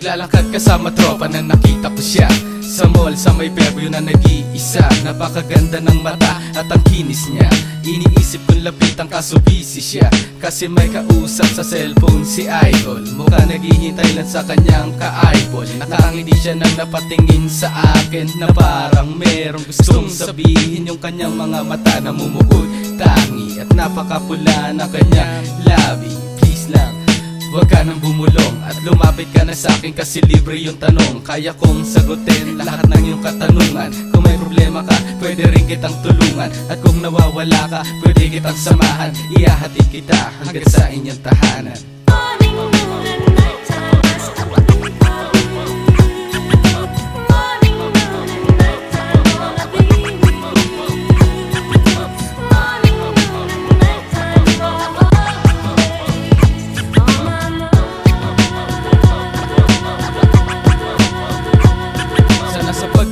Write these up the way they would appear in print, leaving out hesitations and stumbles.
Naglalakad kasama tropa na nakita ko siya sa mall, sa may Fairview na nag-iisa. Napakaganda ng mata at ang kinis niya. Iniisip kong lapitan kaso busy siya, kasi may kausap sa cellphone si Idol. Mukha naghihintay lang sa kanyang ka-eyeball. Nakangiti siya nang napatingin sa akin, na parang merong gustong sabihin. Yung kanyang mga mata na mumukod tangi at napakapula ng kanyang labi. Please lang, huwag ka nang bumulong at lumapit ka na sa akin, kasi libre yung tanong. Kaya kong sagutin lahat ng iyong katanungan. Kung may problema ka, pwede rin kitang tulungan. At kung nawawala ka, pwede kitang samahan. Ihahatid kita hanggang sa inyong tahanan.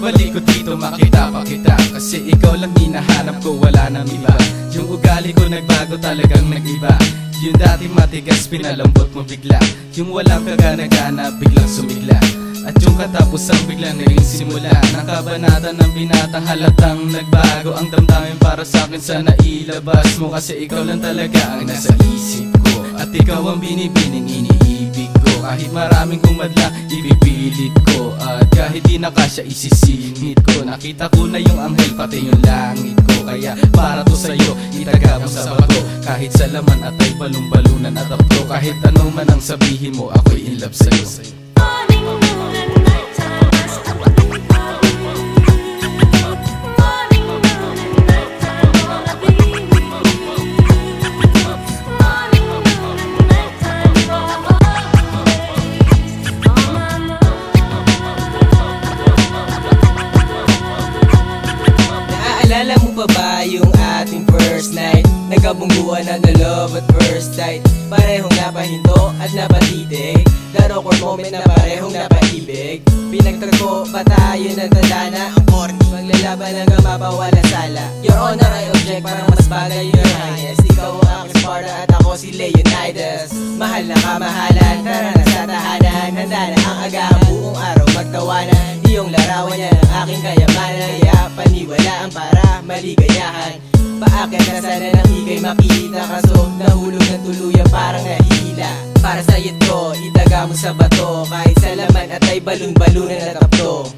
Balik ko dito, makita pa kita, kasi ikaw lang hinahanap ko, wala nang iba. Yung ugali ko nagbago, talagang nag-iba. Yung dati matigas, pinalambot mo bigla. Yung walang kagana-gana, biglang sumigla. At yung katapusang biglang na rin simula. Nakabanata ng binata, halatang nagbago ang damdamin para sa akin. Sana ilabas mo, kasi ikaw lang talaga ang nasa isip ko. At ikaw ang binibining iniibig ko. Kahit maraming kumadla, ibipilit ko. At kahit di na kasya, isisingit ko. Nakita ko na yung anghel, pati yung langit ko. Kaya para to sa'yo, itaga mo sa bato. Kahit sa laman at ay balong-balunan at apto. Kahit anong man ang sabihin mo, ako'y in love sa'yo. Naalala mo pa ba yung ating first night? Nagkabungguan na love at first sight. Parehong napahinto at napatitig. Laro core moment na parehong napaibig. Pinagtagpo ba tayo ng tandana? Ang corny, maglalaban hanggang mapawala sala. Your honor ay object, parang mas bagay your highness. Ikaw ang aking Sparta at ako si Leonidas. Mahal na kamahalan, tara na sa tahanan. Handa na ang agahan, buong araw magtawanan. Iyong larawan yan ang aking kayamanan. Kaya paniwalaan para maligayahan. Paakyat na sana ng higay makita, kaso nahulog ng tuluyan parang nahihila. Para sa'yo to, itaga mo sa bato. Kahit sa laman at ay balon-balunan at apto.